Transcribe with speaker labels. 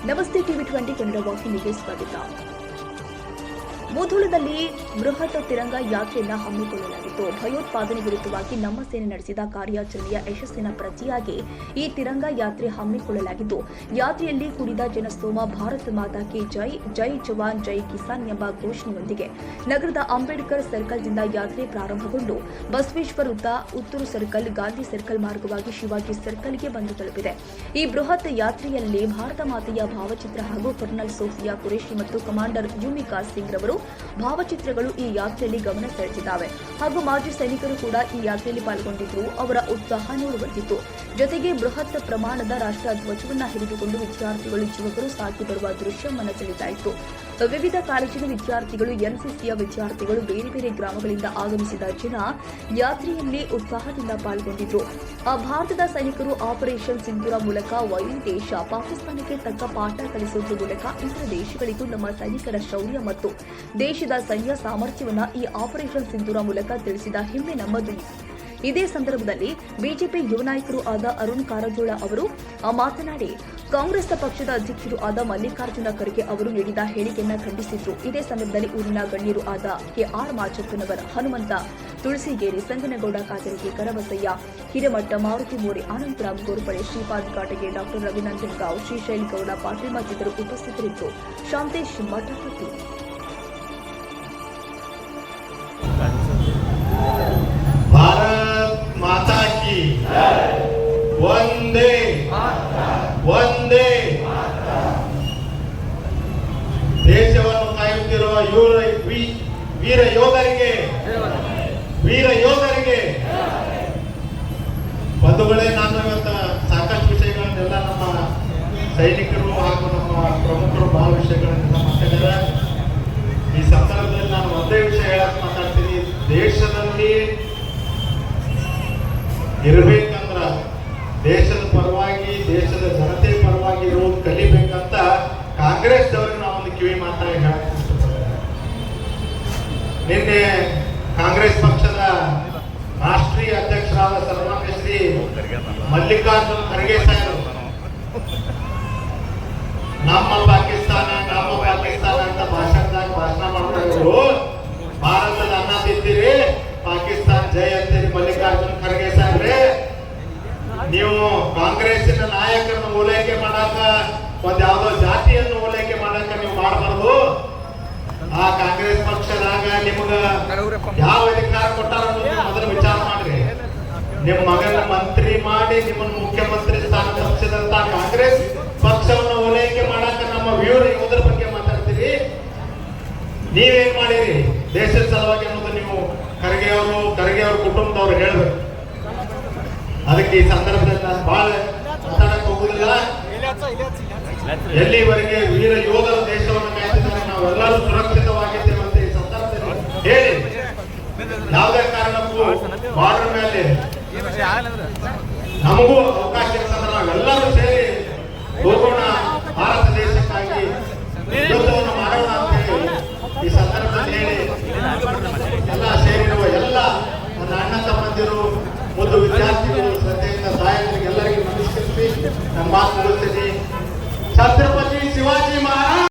Speaker 1: ನಮಸ್ತೆ ಟಿವಿ 20 ಕನ್ನಡ ವಾಹಿನಿಗೆ ಸ್ವಾಗತ. ಮುಧೋಳದಲ್ಲಿ ಬೃಹತ್ ತಿರಂಗ ಯಾತ್ರೆಯನ್ನು ಹಮ್ಮಿಕೊಳ್ಳಲಾಗಿತ್ತು. ಭಯೋತ್ಪಾದನೆ ವಿರುದ್ಧವಾಗಿ ನಮ್ಮ ಸೇನೆ ನಡೆಸಿದ ಕಾರ್ಯಾಚರಣೆಯ ಯಶಸ್ಸಿನ ಪ್ರತಿಯಾಗಿ ಈ ತಿರಂಗ ಯಾತ್ರೆ ಹಮ್ಮಿಕೊಳ್ಳಲಾಗಿದ್ದು, ಯಾತ್ರೆಯಲ್ಲಿ ಕುಡಿದ ಜನಸ್ತೋಮ ಭಾರತ ಮಾತಾ ಕಿ ಜೈ, ಜೈ ಜವಾನ್ ಜೈ ಕಿಸಾನ್ ಎಂಬ ಘೋಷಣೆಯೊಂದಿಗೆ ನಗರದ ಅಂಬೇಡ್ಕರ್ ಸರ್ಕಲ್ದಿಂದ ಯಾತ್ರೆ ಪ್ರಾರಂಭಗೊಂಡು ಬಸವೇಶ್ವರ ವೃತ್ತ, ಉತ್ತೂರು ಸರ್ಕಲ್, ಗಾಂಧಿ ಸರ್ಕಲ್ ಮಾರ್ಗವಾಗಿ ಶಿವಾಜಿ ಸರ್ಕಲ್ಗೆ ಬಂದು ತಲುಪಿದೆ. ಈ ಬೃಹತ್ ಯಾತ್ರೆಯಲ್ಲಿ ಭಾರತ ಮಾತೆಯ ಭಾವಚಿತ್ರ ಹಾಗೂ ಕರ್ನಲ್ ಸೋಫಿಯಾ ಕುರೇಶಿ ಮತ್ತು ಕಮಾಂಡರ್ ಯುಮಿಕಾ ಸಿಂಗ್ ರವರು ಭಾವಚಿತ್ರಗಳು ಈ ಯಾತ್ರೆಯಲ್ಲಿ ಗಮನ ಸೆಳೆದಿದ್ದಾವೆ. ಹಾಗೂ ಮಾಜಿ ಸೈನಿಕರು ಕೂಡ ಈ ಯಾತ್ರೆಯಲ್ಲಿ ಪಾಲ್ಗೊಂಡಿದ್ದು ಅವರ ಉತ್ಸಾಹ ನೋಡುವಂತಿತ್ತು. ಜೊತೆಗೆ ಬೃಹತ್ ಪ್ರಮಾಣದ ರಾಷ್ಟ್ರ ಧ್ವಜವನ್ನು ಹಿಡಿದುಕೊಂಡು ವಿದ್ಯಾರ್ಥಿಗಳು, ಯುವಕರು ಸಾಗಿ ಬರುವ ದೃಶ್ಯ ಮನಸೆಳೆದಾಯಿತು. ವಿವಿಧ ಕಾಲೇಜಿನ ವಿದ್ಯಾರ್ಥಿಗಳು, ಎನ್ಸಿಸಿಯ ವಿದ್ಯಾರ್ಥಿಗಳು, ಬೇರೆ ಬೇರೆ ಗ್ರಾಮಗಳಿಂದ ಆಗಮಿಸಿದ ಜನ ಯಾತ್ರೆಯಲ್ಲಿ ಉತ್ಸಾಹದಿಂದ ಪಾಲ್ಗೊಂಡಿದ್ರು. ಭಾರತದ ಸೈನಿಕರು ಆಪರೇಷನ್ ಸಿಂಧೂರ ಮೂಲಕ ವೈರಿ ದೇಶ ಪಾಕಿಸ್ತಾನಕ್ಕೆ ತಕ್ಕ ಪಾಠ ಕಲಿಸುವುದರ ಮೂಲಕ ಇತರ ದೇಶಗಳಿಗೂ ನಮ್ಮ ಸೈನಿಕರ ಶೌರ್ಯ ಮತ್ತು ದೇಶದ ಸೈನ್ಯ ಸಾಮರ್ಥ್ಯವನ್ನು ಈ ಆಪರೇಷನ್ ಸಿಂಧೂರ ಮೂಲಕ ತಿಳಿಸಿದ ಹೆಮ್ಮೆ ನಮ್ಮದು. ಇದೇ ಸಂದರ್ಭದಲ್ಲಿ ಬಿಜೆಪಿ ಯುವ ನಾಯಕರು ಆದ ಅರುಣ್ ಕಾರಜೋಳ ಅವರು ಮಾತನಾಡಿ, ಕಾಂಗ್ರೆಸ್ ಪಕ್ಷದ ಅಧ್ಯಕ್ಷರು ಆದ ಮಲ್ಲಿಕಾರ್ಜುನ ಖರ್ಗೆ ಅವರು ನೀಡಿದ ಹೇಳಿಕೆಯನ್ನು ಖಂಡಿಸಿದ್ರು. ಇದೇ ಸಂದರ್ಭದಲ್ಲಿ ಊರಿನ ಗಣ್ಯರು ಆದ ಕೆಆರ್ ಮಾಚಪ್ಪನವರ, ಹನುಮಂತ ತುಳಸಿಗೇರಿ, ಸಂಗನಗೌಡ ಕಾತರಿಗೆ, ಕರಬಸಯ್ಯ ಹಿರೇಮಠ, ಮಾರುತಿ ಮೋರಿ, ಅನಂತರಾಮ್ ಗೋರ್ಪಡೆ, ಶ್ರೀಪಾದ್ ಘಾಟಗೆ, ಡಾಕ್ಟರ್ ರವಿನಂದನ್ ಗಾವ್, ಶ್ರೀಶೈಲ್ ಗೌಡ ಪಾಟೀಲ್ ಮತ್ತಿತರರು ಉಪಸ್ಥಿತರಿದ್ದರು. ಶಾಂತೇಶ್ ಮಠಪತಿ.
Speaker 2: भारत माता की वंदे वंदे. ದೇಶವನ್ನು ಕಾಯುತ್ತಿರುವ ವೀರ ಯೋಧರಿಗೆ ಬಂಧುಗಳೇ, ನಾನು ಇವತ್ತು ಸಾಕಷ್ಟು ವಿಷಯಗಳನ್ನೆಲ್ಲ ನಮ್ಮ ಸೈನಿಕರು ಹಾಗೂ ನಮ್ಮ ಪ್ರಮುಖರು ಬಹಳ ವಿಷಯಗಳನ್ನೆಲ್ಲ ಮಾತಾಡಿದ್ದಾರೆ. ಈ ಸಂದರ್ಭದಲ್ಲಿ ನಾನು ಒಂದೇ ವಿಷಯ ಹೇಳಕ್ ಮಾತಾಡ್ತೀನಿ. ದೇಶದಲ್ಲಿ ಇರಬೇಕಂದ್ರ ದೇಶದ ಪರವಾಗಿ, ದೇಶದ ಜನತೆ ಪರವಾಗಿ ಇರೋದು ಕಲಿಬೇಕಂತ ಕಾಂಗ್ರೆಸ್ ದವರಿಗೆ ನಾವು ಒಂದು ಕಿವಿ ಮಾತಾಡಿ ಹೇಳಕ್ ಇಷ್ಟಪಡ್ತೇವೆ. ನಿನ್ನೆ ಕಾಂಗ್ರೆಸ್ ಪಕ್ಷದ ರಾಷ್ಟ್ರೀಯ ಅಧ್ಯಕ್ಷರಾದ ಸನ್ಮಾನ್ಯ ಶ್ರೀ ಮಲ್ಲಿಕಾರ್ಜುನ ಖರ್ಗೆ ಸಾಹೇಬರು ನಮ್ಮ ಪಾಕಿಸ್ತಾನ ಅಂತ ಭಾಷಣ ಮಾಡ್ತಾ ಇದ್ರು. ಭಾರತದ ಅನ್ನ ತಿಂತೀರಿ, ಪಾಕಿಸ್ತಾನ ಜೈ ಅಂತೀರಿ. ಮಲ್ಲಿಕಾರ್ಜುನ ಖರ್ಗೆ ಸಾಹೇಬ್ರೆ, ನೀವು ಕಾಂಗ್ರೆಸ್ಸಿನ ನಾಯಕರನ್ನು ಓಲೈಕೆ ಮಾಡಾಕ, ಒಂದ್ ಯಾವ್ದೋ ಜಾತಿಯನ್ನು ಓಲೈಕೆ ಮಾಡಾಕ ನೀವು ಮಾಡಬಾರ್ದು. ಆ ಕಾಂಗ್ರೆಸ್ ಪಕ್ಷದಾಗ ನಿಮಗ ಯಾವ ಅಧಿಕಾರ ಕೊಟ್ಟಾರ ಮೊದಲು ವಿಚಾರ ಮಾಡ್ರಿ. ನಿಮ್ಮ ಮಗನ ಮಂತ್ರಿ ಮಾಡಿ ನಿಮ್ಮನ್ನು ಮುಖ್ಯಮಂತ್ರಿ ಸ್ಥಾನ ತಪ್ಪಿಸಿದಂತ ಕಾಂಗ್ರೆಸ್ ಪಕ್ಷವನ್ನು ಓಲೈಕೆ ಮಾಡಾಕ ನಮ್ಮ ವೀರ ಯೋಧರ ಬಗ್ಗೆ ಮಾತಾಡ್ತೀರಿ. ನೀವೇನ್ ಮಾಡಿರಿ ದೇಶದ ಸಲುವಾಗಿ ಅನ್ನೋದು ನೀವು ಖರ್ಗೆ ಅವ್ರ ಕುಟುಂಬದವ್ರು ಹೇಳ್ಬೇಕು. ಅದಕ್ಕೆ ಈ ಸಂದರ್ಭದಲ್ಲಿ ನಾನು ಬಹಳ ಮಾತಾಡಕ್ ಹೋಗುದಿಲ್ಲ. ಎಲ್ಲಿವರೆಗೆ ವೀರ ಯೋಧರು ದೇಶವನ್ನು ಕಾಯ್ತಿದ್ದಾರೆ, ನಾವೆಲ್ಲರೂ ಸುರಕ್ಷಿತವಾಗಿದ್ದೇವೆ ಅಂತ ಈ ಸಂದರ್ಭದಲ್ಲಿ ಹೇಳಿ, ಯಾವುದೇ ಕಾರಣಕ್ಕೂ ಬಾರ್ಡರ್ ಮೇಲೆ ನಮಗೂ ಅವಕಾಶ ಇರ್ತದೆ, ನಾವೆಲ್ಲರೂ ಸೇರಿ ಹೋಗೋಣ, ಭಾರತ ದೇಶಕ್ಕಾಗಿ ಯುದ್ಧವನ್ನು ಮಾಡೋಣ ಅಂತ ಹೇಳಿ ಈ ಸಂದರ್ಭದಲ್ಲಿ ಹೇಳಿ, ಎಲ್ಲ ಸೇರಿರುವ ಎಲ್ಲ ನನ್ನ ಅಣ್ಣ ತಮ್ಮಂದಿರು, ಮುದ್ದು ವಿದ್ಯಾರ್ಥಿಗಳು, ಶ್ರದ್ಧೆಯಿಂದ ತಾಯಂದಿರಿಗೆ ಎಲ್ಲರಿಗೂ ನಮಸ್ಕರಿಸಿ ನನ್ನ ಮಾತು ಮುಗಿಸ್ತೀನಿ. ಛತ್ರ